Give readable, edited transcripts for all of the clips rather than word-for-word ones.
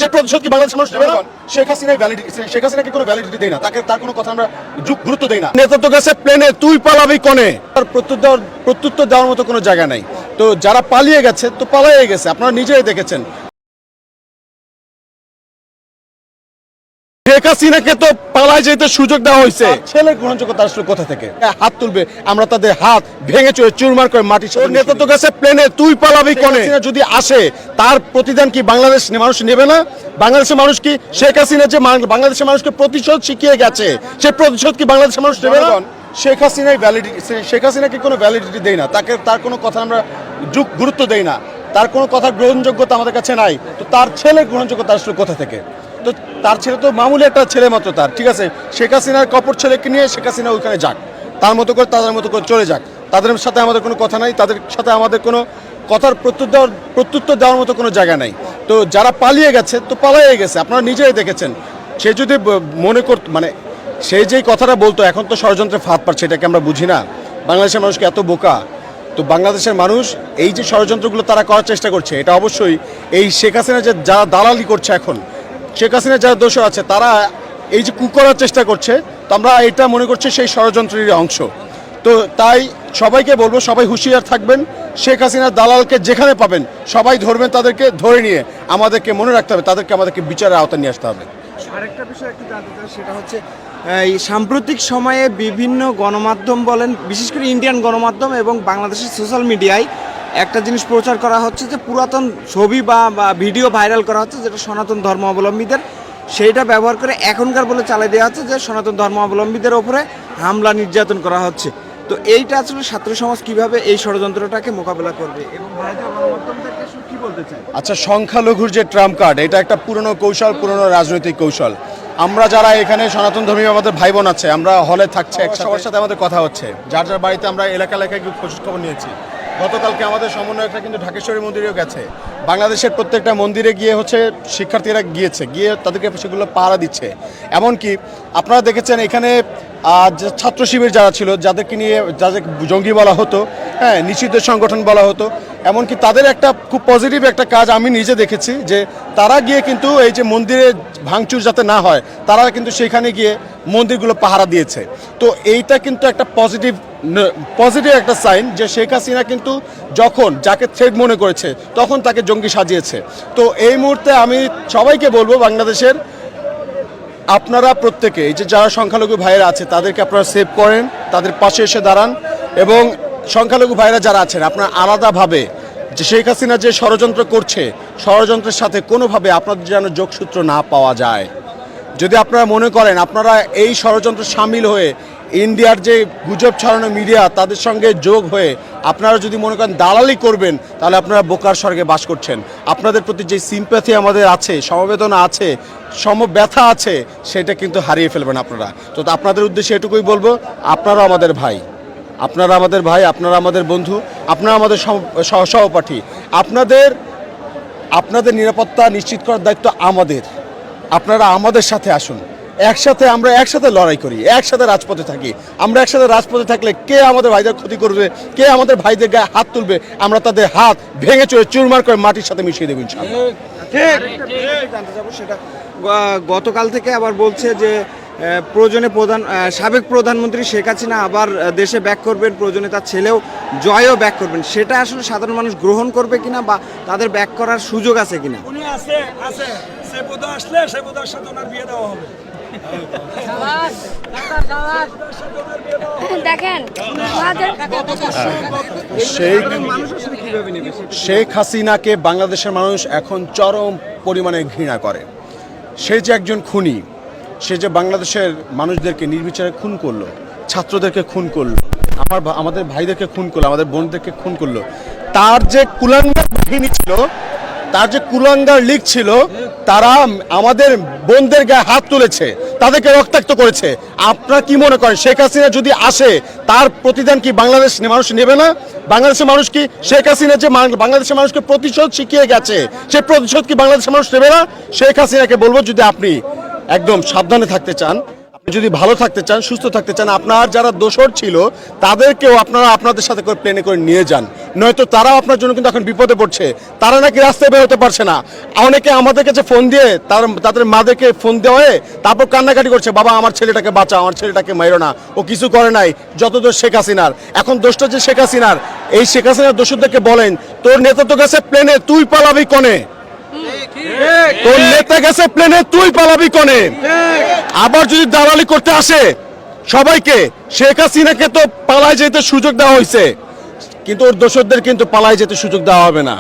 যে প্রতিশোধ কি বাংলাদেশের মানুষ নেবে না? শেখ হাসিনাকে কোনো ভ্যালিডিটি দেয় না, তার কোনো কথা আমরা গুরুত্ব দেই না। নেতৃত্ব গেছে প্লেনে, তুই পালাবি কনে, তার প্রত্যুত্তর দেওয়ার মতো কোনো জায়গা নাই। তো যারা পালিয়ে গেছে তো পালিয়ে গেছে, আপনারা নিজেই দেখেছেন। শেখ হাসিনাকে তো পালায় যেতে সুযোগ দেওয়া হয়েছে, ছেলের গ্রহণযোগ্যতা আসলে কোথা থেকে? হাত তুলবে, আমরা তাদের হাত ভেঙে চড়ে চুরমার করে মাটি। নেতৃত্ব গেছে প্লেনে, তুই পালাবি কনে। যদি আসে তার প্রতিদান কি বাংলাদেশ মানুষ নেবে না? বাংলাদেশের মানুষ কি শেখ হাসিনা যে বাংলাদেশের মানুষকে প্রতিশোধ শিখিয়ে গেছে, সেই প্রতিশোধ কি বাংলাদেশের মানুষ নেবে না? শেখ হাসিনাকে কোনো ভ্যালিডিটি দেই না, তার কোনো কথা আমরা গুরুত্ব দেই না, তার কোনো কথা গ্রহণযোগ্যতা আমাদের কাছে নাই। তো তার ছেলের গ্রহণযোগ্যতা আসলে কোথা থেকে? তো তার ছেলে তো মামুলি একটা ছেলে মাত্র, তার ঠিক আছে। শেখ হাসিনার কপর ছেলেকে নিয়ে শেখ হাসিনা ওইখানে যাক, তার মতো করে তাদের মতো করে চলে যাক, তাদের সাথে আমাদের কোনো কথা নাই, তাদের সাথে আমাদের কোনো কথার প্রত্যুত্তর দেওয়ার মতো কোনো জায়গা নাই। তো যারা পালিয়ে গেছে তো পালিয়ে গেছে, আপনারা নিজেই দেখেছেন। সে যদি মনে করত, মানে সে যেই কথাটা বলতো এখন তো ষড়যন্ত্রে ফাঁদ পাচ্ছে, এটাকে আমরা বুঝি না? বাংলাদেশের মানুষকে এত বোকা? তো বাংলাদেশের মানুষ এই যে ষড়যন্ত্রগুলো তারা করার চেষ্টা করছে, এটা অবশ্যই এই শেখ হাসিনা যে যারা দালালি করছে এখন, শেখ হাসিনা যারা দোষ আছে তারা এই যে করার চেষ্টা করছে, তো আমরা এটা মনে করছি সেই ষড়যন্ত্রের অংশ। তো তাই সবাইকে বলবো, সবাই হুঁশিয়ার থাকবেন। শেখ হাসিনার দালালকে যেখানে পাবেন সবাই ধরবেন, তাদেরকে ধরে নিয়ে আমাদেরকে মনে রাখতে হবে, আমাদেরকে বিচারের আওতায় নিয়ে আসতে হবে। আরেকটা বিষয় একটু জানতে চাই, সেটা হচ্ছে এই সাম্প্রতিক সময়ে বিভিন্ন গণমাধ্যম বলেন, বিশেষ করে ইন্ডিয়ান গণমাধ্যম এবং বাংলাদেশের সোশ্যাল মিডিয়ায় একটা জিনিস প্রচার করা হচ্ছে যে পুরাতন ছবি বা ভিডিও ভাইরাল করা হচ্ছে যেটা সনাতন ধর্মাবলম্বীদের, সেইটা ব্যবহার করে এখনকার বলে চালিয়ে দেওয়া হচ্ছে যে সনাতন ধর্মাবলম্বীদের ওপরে হামলা নির্যাতন করা হচ্ছে। তো এইটা আসলে ছাত্র সমাজ কিভাবে এই ষড়যন্ত্রটাকে মোকাবেলা করবে এবং ভারতীয় গণমাধ্যমদেরকে কি বলতে চাই? আচ্ছা, সংখ্যালঘুর যে ট্রাম্প কার্ড, এটা একটা পুরনো কৌশল, পুরনো রাজনৈতিক কৌশল। আমরা যারা এখানে সনাতন ধর্মী আমাদের ভাই বোন আছে, আমরা হলে থাকছে, সবার সাথে আমাদের কথা হচ্ছে, যার যার বাড়িতে আমরা এলাকা এলাকায় খোঁজ খবর নিয়েছি। গতকালকে আমাদের সমন্বয়করা কিন্তু ঢাকেশ্বরী মন্দিরেও গেছে। বাংলাদেশের প্রত্যেকটা মন্দিরে গিয়ে শিক্ষার্থীরা গিয়ে তাদেরকে সেগুলো পাহারা দিচ্ছে। এমনকি আপনারা দেখেছেন এখানে যে ছাত্র শিবির যারা ছিল, যাদেরকে নিয়ে যাদের জঙ্গি বলা হতো, হ্যাঁ, নিষিদ্ধ সংগঠন বলা হতো, এমনকি তাদের একটা খুব পজিটিভ একটা কাজ আমি নিজে দেখেছি, যে তারা গিয়ে কিন্তু এই যে মন্দিরে ভাঙচুর যাতে না হয়, তারা কিন্তু সেখানে গিয়ে মন্দিরগুলো পাহারা দিয়েছে। তো এইটা কিন্তু একটা পজিটিভ একটা সাইন, যে শেখ হাসিনা কিন্তু যখন যাকে থ্রেট মনে করেছে তখন তাকে জঙ্গি সাজিয়েছে। তো এই মুহূর্তে আমি সবাইকে বলবো, বাংলাদেশের আপনারা প্রত্যেকে এই যে যারা সংখ্যালঘু ভাইয়েরা আছে তাদেরকে আপনারা সেভ করেন, তাদের পাশে এসে দাঁড়ান, এবং সংখ্যালঘু ভাইয়েরা যারা আছেন আপনারা আলাদাভাবে যে শেখ হাসিনা যে ষড়যন্ত্র করছে, ষড়যন্ত্রের সাথে কোনোভাবে আপনাদের যেন যোগসূত্র না পাওয়া যায়। যদি আপনারা মনে করেন আপনারা এই ষড়যন্ত্রে সামিল হয়ে ইন্ডিয়ার যে গুজব ছড়ানো মিডিয়া তাদের সঙ্গে যোগ হয়ে আপনারা যদি মনে করেন দালালি করবেন, তাহলে আপনারা বোকার স্বর্গে বাস করছেন। আপনাদের প্রতি যে সিম্প্যাথি আমাদের আছে, সমবেদনা আছে, সমব্যথা আছে, সেটা কিন্তু হারিয়ে ফেলবেন আপনারা। তো আপনাদের উদ্দেশ্যে এটুকুই বলবো, আপনারা আমাদের ভাই, আপনারা আমাদের বন্ধু, আপনারা আমাদের সহপাঠী। আপনাদের নিরাপত্তা নিশ্চিত করার দায়িত্ব আমাদের। আপনারা আমাদের সাথে আসুন, আমরা একসাথে লড়াই করি, একসাথে রাজপথে থাকি। আমরা একসাথে রাজপথে থাকলে কে আমাদের ভাইদের ক্ষতি করবে, কে আমাদের ভাইদের গায়ে হাত তুলবে, আমরা তাদের হাত ভেঙে চড়ে চুরমার করে মাটির সাথে মিশিয়ে দেবো ইনশাআল্লাহ। জানতে যাবো, সেটা গতকাল থেকে আবার বলছে যে প্রয়োজনে সাবেক প্রধানমন্ত্রী শেখ হাসিনা আবার দেশে ব্যাক করবেন, প্রয়োজনে তার ছেলেও জয়ও ব্যাক করবেন। সেটা আসলে সাধারণ মানুষ গ্রহণ করবে কিনা বা তাদের ব্যাক করার সুযোগ আছে কিনা? উনি আছে সে বোধ আসলে সে বোধের সাথে ওনার বিয়ে দেওয়া হবে। শেখ হাসিনাকে বাংলাদেশের মানুষ এখন চরম পরিমাণে ঘৃণা করে। সে যে একজন খুনি, সে যে বাংলাদেশের মানুষদেরকে নির্বিচারে খুন করলো, ছাত্রদেরকে খুন করলো, আমাদের ভাইদেরকে খুন করলো, আমাদের বোনদেরকে খুন করলো। তার যে কুলাঙ্গার বাহিনী ছিল, তার যে কুলাঙ্গার লীগ ছিল, তারা আমাদের বোনদের গায়ে হাত তুলেছে, তাদেরকে রক্তাক্ত করেছে। আপনারা কি মনে করেন শেখ হাসিনা যদি আসে তার প্রতিদান কি বাংলাদেশ মানুষ নেবে না? বাংলাদেশের মানুষ কি শেখ হাসিনা যে বাংলাদেশের মানুষকে প্রতিশোধ শিখিয়ে গেছে, সেই প্রতিশোধ কি বাংলাদেশের মানুষ নেবে না? শেখ হাসিনাকে বলবো, যদি আপনি একদম সাবধানে থাকতে চান, আপনি যদি ভালো থাকতে চান, সুস্থ থাকতে চান, আপনার যারা দোষর ছিল তাদেরকেও আপনারা আপনাদের সাথে করে প্লেনে করে নিয়ে যান, নয়তো তারাও আপনার জন্য কিন্তু এখন বিপদে পড়ছে। তারা নাকি রাস্তায় বের হতে পারছে না। অনেকে আমাদের কাছে ফোন দিয়ে তাদের মাদেরকে ফোন দেওয়া হয়ে তারপর কান্নাকাটি করছে, বাবা আমার ছেলেটাকে বাঁচাও, আমার ছেলেটাকে মাইরো না, ও কিছু করে নাই, যত দোষ শেখ হাসিনার। এখন দোষটা যে শেখ হাসিনার, এই শেখ হাসিনার দোষদেরকে বলেন তোর নেতা তো গেছে প্লেনে, তুই পালাবি কনে? তোর নেতা গেছে প্লেনে, তুই পালাবি কনে? আবার যদি দালালি করতে আসে সবাইকে, শেখ হাসিনাকে তো পালায় যেতে সুযোগ দেওয়া হয়েছে, কিন্তু ওর দোষরদের কিন্তু পালায় যেতে সুযোগ দেওয়া হবে না।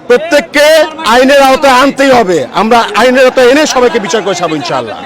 প্রত্যেককে আইনের আওতায় আনতেই হবে। আমরা আইনের আওতায় এনে সবাইকে বিচার করে ছাড়বো ইনশাআল্লাহ।